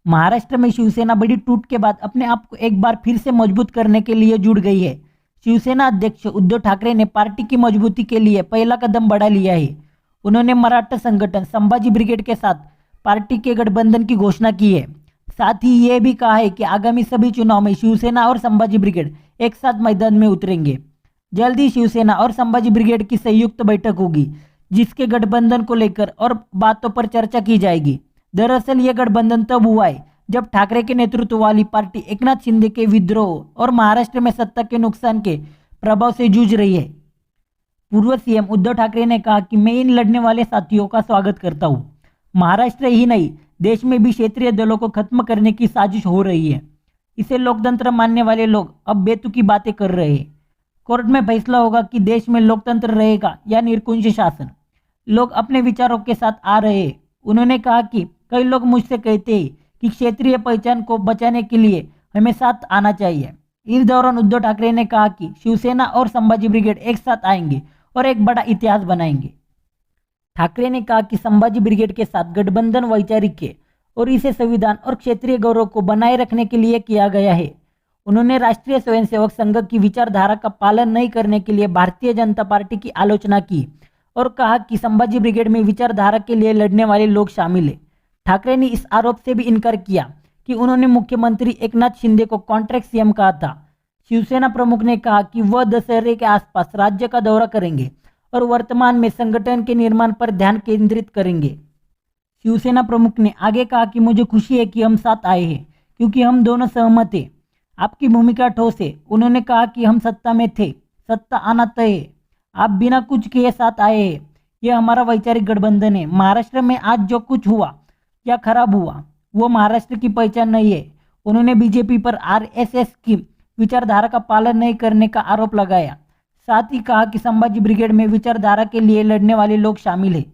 महाराष्ट्र में शिवसेना बड़ी टूट के बाद अपने आप को एक बार फिर से मजबूत करने के लिए जुड़ गई है। शिवसेना अध्यक्ष उद्धव ठाकरे ने पार्टी की मजबूती के लिए पहला कदम बढ़ा लिया है। उन्होंने मराठा संगठन संभाजी ब्रिगेड के साथ पार्टी के गठबंधन की घोषणा की है। साथ ही ये भी कहा है कि आगामी सभी चुनाव में शिवसेना और संभाजी ब्रिगेड एक साथ मैदान में उतरेंगे। जल्द ही शिवसेना और संभाजी ब्रिगेड की संयुक्त बैठक होगी, जिसके गठबंधन को लेकर और बातों पर चर्चा की जाएगी। दरअसल ये गठबंधन तब हुआ है जब ठाकरे के नेतृत्व वाली पार्टी एकनाथ शिंदे के विद्रोह और महाराष्ट्र में सत्ता के नुकसान के प्रभाव से जूझ रही है। पूर्व सीएम उद्धव ठाकरे ने कहा कि मैं इन लड़ने वाले साथियों का स्वागत करता हूं। महाराष्ट्र ही नहीं, देश में भी क्षेत्रीय दलों को खत्म करने की साजिश हो रही है। इसे लोकतंत्र मानने वाले लोग अब बेतुकी बातें कर रहे हैं। कोर्ट में फैसला होगा कि देश में लोकतंत्र रहेगा या निरंकुश शासन। लोग अपने विचारों के साथ आ रहे हैं। उन्होंने कहा कि कई लोग मुझसे कहते हैं कि क्षेत्रीय पहचान को बचाने के लिए हमें साथ आना चाहिए। इस दौरान उद्धव ठाकरे ने कहा कि शिवसेना और संभाजी ब्रिगेड एक साथ आएंगे और एक बड़ा इतिहास बनाएंगे। ठाकरे ने कहा कि संभाजी ब्रिगेड के साथ गठबंधन वैचारिक है और इसे संविधान और क्षेत्रीय गौरव को बनाए रखने के लिए किया गया है। उन्होंने राष्ट्रीय स्वयंसेवक संघ की विचारधारा का पालन नहीं करने के लिए भारतीय जनता पार्टी की आलोचना की और कहा कि संभाजी ब्रिगेड में विचारधारा के लिए लड़ने वाले लोग शामिल हैं। ठाकरे ने इस आरोप से भी इनकार किया कि उन्होंने मुख्यमंत्री एकनाथ शिंदे को कॉन्ट्रैक्ट सीएम कहा था। शिवसेना प्रमुख ने कहा कि वह दशहरे के आसपास राज्य का दौरा करेंगे और वर्तमान में संगठन के निर्माण पर ध्यान केंद्रित करेंगे। शिवसेना प्रमुख ने आगे कहा कि मुझे खुशी है कि हम साथ आए हैं क्योंकि हम दोनों सहमत हैं। आपकी भूमिका ठोस है। उन्होंने कहा कि हम सत्ता में थे, सत्ता आना तय है। आप बिना कुछ किए साथ आए हैं। यह हमारा वैचारिक गठबंधन है। महाराष्ट्र में आज जो कुछ हुआ या खराब हुआ वो महाराष्ट्र की पहचान नहीं है। उन्होंने बीजेपी पर आरएसएस की विचारधारा का पालन नहीं करने का आरोप लगाया। साथ ही कहा कि संभाजी ब्रिगेड में विचारधारा के लिए लड़ने वाले लोग शामिल हैं।